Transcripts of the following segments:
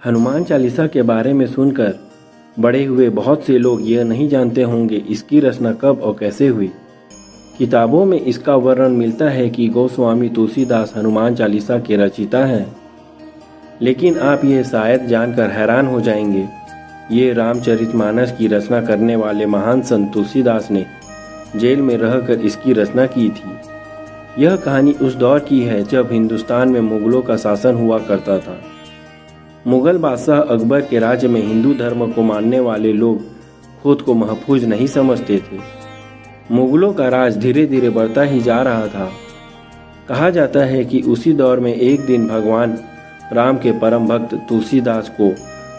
हनुमान चालीसा के बारे में सुनकर बड़े हुए बहुत से लोग यह नहीं जानते होंगे इसकी रचना कब और कैसे हुई। किताबों में इसका वर्णन मिलता है कि गोस्वामी तुलसीदास हनुमान चालीसा के रचयिता हैं। लेकिन आप ये शायद जानकर हैरान हो जाएंगे, ये रामचरितमानस की रचना करने वाले महान संत तुलसीदास ने जेल में रहकर इसकी रचना की थी। यह कहानी उस दौर की है जब हिंदुस्तान में मुगलों का शासन हुआ करता था। मुगल बादशाह अकबर के राज्य में हिंदू धर्म को मानने वाले लोग खुद को महफूज नहीं समझते थे। मुगलों का राज धीरे धीरे बढ़ता ही जा रहा था। कहा जाता है कि उसी दौर में एक दिन भगवान राम के परम भक्त तुलसीदास को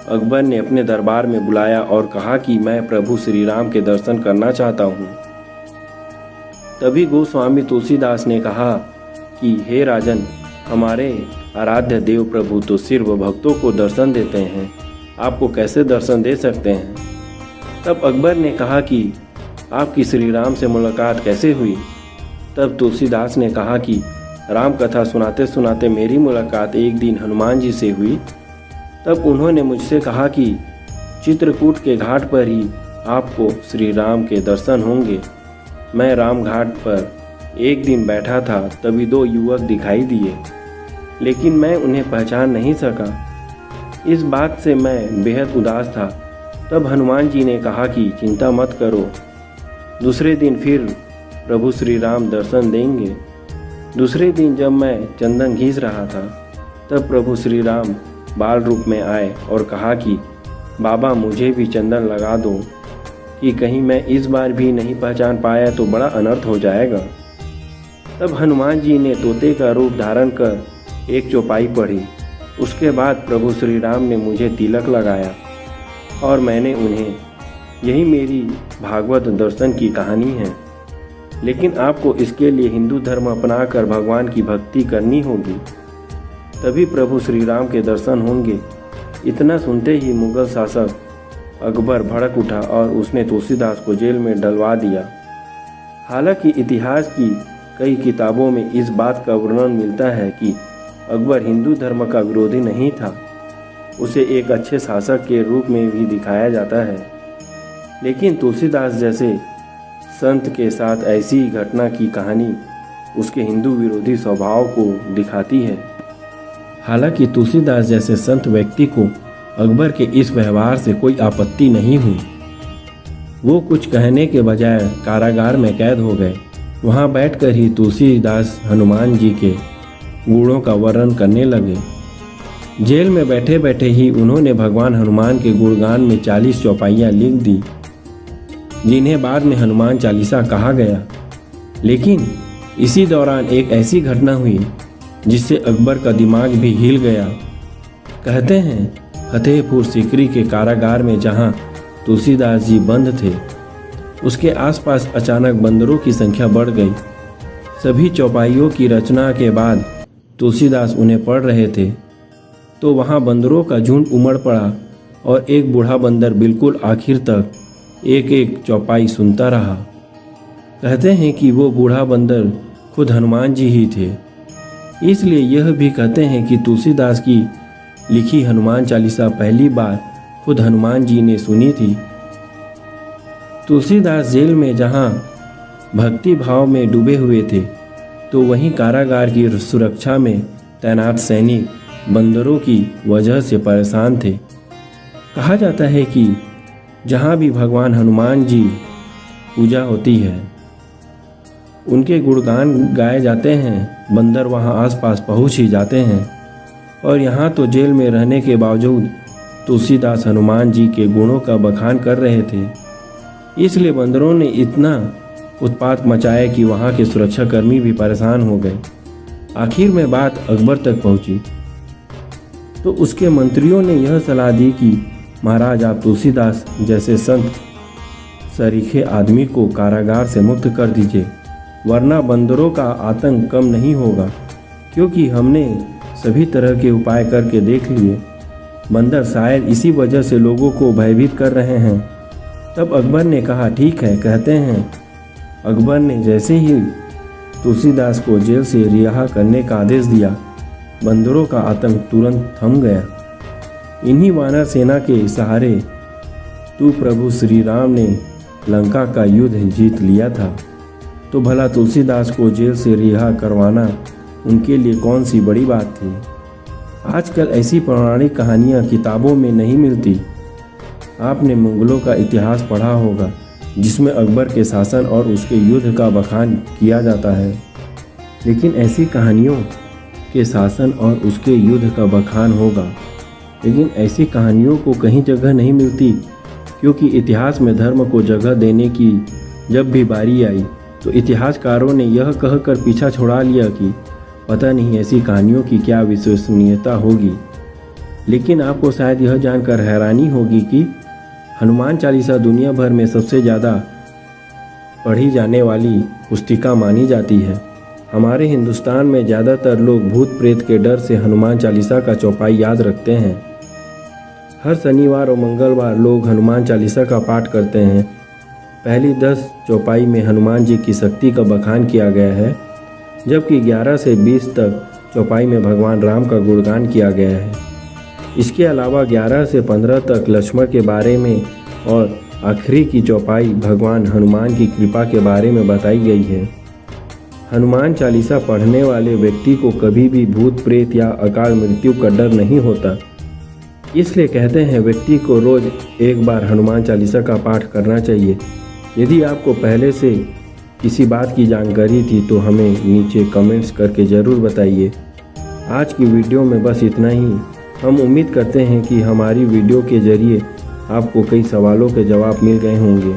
अकबर ने अपने दरबार में बुलाया और कहा कि मैं प्रभु श्री राम के दर्शन करना चाहता हूँ। तभी गोस्वामी तुलसीदास ने कहा कि हे राजन, हमारे आराध्य देव प्रभु तो सिर्फ भक्तों को दर्शन देते हैं, आपको कैसे दर्शन दे सकते हैं। तब अकबर ने कहा कि आपकी श्री राम से मुलाकात कैसे हुई। तब तुलसीदास ने कहा कि राम कथा सुनाते सुनाते मेरी मुलाकात एक दिन हनुमान जी से हुई। तब उन्होंने मुझसे कहा कि चित्रकूट के घाट पर ही आपको श्री राम के दर्शन होंगे। मैं राम घाट पर एक दिन बैठा था, तभी दो युवक दिखाई दिए, लेकिन मैं उन्हें पहचान नहीं सका। इस बात से मैं बेहद उदास था। तब हनुमान जी ने कहा कि चिंता मत करो, दूसरे दिन फिर प्रभु श्री राम दर्शन देंगे। दूसरे दिन जब मैं चंदन घिस रहा था, तब प्रभु श्री राम बाल रूप में आए और कहा कि बाबा मुझे भी चंदन लगा दो, कि कहीं मैं इस बार भी नहीं पहचान पाया तो बड़ा अनर्थ हो जाएगा। तब हनुमान जी ने तोते का रूप धारण कर एक चौपाई पढ़ी। उसके बाद प्रभु श्री राम ने मुझे तिलक लगाया और मैंने उन्हें, यही मेरी भागवत दर्शन की कहानी है। लेकिन आपको इसके लिए हिंदू धर्म अपनाकर भगवान की भक्ति करनी होगी, तभी प्रभु श्री राम के दर्शन होंगे। इतना सुनते ही मुगल शासक अकबर भड़क उठा और उसने तुलसीदास को जेल में डलवा दिया। हालांकि इतिहास की कई किताबों में इस बात का वर्णन मिलता है कि अकबर हिंदू धर्म का विरोधी नहीं था, उसे एक अच्छे शासक के रूप में भी दिखाया जाता है। लेकिन तुलसीदास जैसे संत के साथ ऐसी घटना की कहानी उसके हिंदू विरोधी स्वभाव को दिखाती है। हालांकि तुलसीदास जैसे संत व्यक्ति को अकबर के इस व्यवहार से कोई आपत्ति नहीं हुई। वो कुछ कहने के बजाय कारागार में कैद हो गए। वहाँ बैठकर ही तुलसीदास हनुमान जी के गुणों का वर्णन करने लगे। जेल में बैठे बैठे ही उन्होंने भगवान हनुमान के गुणगान में 40 चौपाइयाँ लिख दी, जिन्हें बाद में हनुमान चालीसा कहा गया। लेकिन इसी दौरान एक ऐसी घटना हुई जिससे अकबर का दिमाग भी हिल गया। कहते हैं फतेहपुर सीकरी के कारागार में जहां तुलसीदास जी बंद थे, उसके आसपास अचानक बंदरों की संख्या बढ़ गई। सभी चौपाइयों की रचना के बाद तुलसीदास उन्हें पढ़ रहे थे तो वहां बंदरों का झुंड उमड़ पड़ा और एक बूढ़ा बंदर बिल्कुल आखिर तक एक एक चौपाई सुनता रहा। कहते हैं कि वो बूढ़ा बंदर खुद हनुमान जी ही थे। इसलिए यह भी कहते हैं कि तुलसीदास की लिखी हनुमान चालीसा पहली बार खुद हनुमान जी ने सुनी थी। तुलसीदास जेल में जहाँ भक्ति भाव में डूबे हुए थे, तो वहीं कारागार की सुरक्षा में तैनात सैनिक बंदरों की वजह से परेशान थे। कहा जाता है कि जहाँ भी भगवान हनुमान जी पूजा होती है, उनके गुणगान गाए जाते हैं, बंदर वहाँ आसपास पहुँच ही जाते हैं। और यहाँ तो जेल में रहने के बावजूद तुलसीदास हनुमान जी के गुणों का बखान कर रहे थे, इसलिए बंदरों ने इतना उत्पात मचाया कि वहाँ के सुरक्षाकर्मी भी परेशान हो गए। आखिर में बात अकबर तक पहुँची तो उसके मंत्रियों ने यह सलाह दी कि महाराज, आप तुलसीदास जैसे संत सरीखे आदमी को कारागार से मुक्त कर दीजिए, वरना बंदरों का आतंक कम नहीं होगा, क्योंकि हमने सभी तरह के उपाय करके देख लिए। बंदर शायद इसी वजह से लोगों को भयभीत कर रहे हैं। तब अकबर ने कहा ठीक है। कहते हैं अकबर ने जैसे ही तुलसीदास को जेल से रिहा करने का आदेश दिया, बंदरों का आतंक तुरंत थम गया। इन्हीं वानर सेना के सहारे तू प्रभु श्री राम ने लंका का युद्ध जीत लिया था। तो भला तुलसीदास को जेल से रिहा करवाना उनके लिए कौन सी बड़ी बात थी। आजकल ऐसी पौराणिक कहानियाँ किताबों में नहीं मिलती। आपने मुगलों का इतिहास पढ़ा होगा जिसमें अकबर के शासन और उसके युद्ध का बखान किया जाता है, लेकिन ऐसी कहानियों के शासन और उसके युद्ध का बखान होगा, लेकिन ऐसी कहानियों को कहीं जगह नहीं मिलती, क्योंकि इतिहास में धर्म को जगह देने की जब भी बारी आई तो इतिहासकारों ने यह कहकर पीछा छुड़ा लिया कि पता नहीं ऐसी कहानियों की क्या विश्वसनीयता होगी। लेकिन आपको शायद यह जानकर हैरानी होगी कि हनुमान चालीसा दुनिया भर में सबसे ज़्यादा पढ़ी जाने वाली पुस्तिका मानी जाती है। हमारे हिंदुस्तान में ज़्यादातर लोग भूत प्रेत के डर से हनुमान चालीसा का चौपाई याद रखते हैं। हर शनिवार और मंगलवार लोग हनुमान चालीसा का पाठ करते हैं। पहली 10 चौपाई में हनुमान जी की शक्ति का बखान किया गया है, जबकि 11 से 20 तक चौपाई में भगवान राम का गुणगान किया गया है। इसके अलावा 11 से 15 तक लक्ष्मण के बारे में और आखिरी की चौपाई भगवान हनुमान की कृपा के बारे में बताई गई है। हनुमान चालीसा पढ़ने वाले व्यक्ति को कभी भी भूत प्रेत या अकाल मृत्यु का डर नहीं होता। इसलिए कहते हैं व्यक्ति को रोज एक बार हनुमान चालीसा का पाठ करना चाहिए। यदि आपको पहले से किसी बात की जानकारी थी तो हमें नीचे कमेंट्स करके ज़रूर बताइए। आज की वीडियो में बस इतना ही। हम उम्मीद करते हैं कि हमारी वीडियो के ज़रिए आपको कई सवालों के जवाब मिल गए होंगे।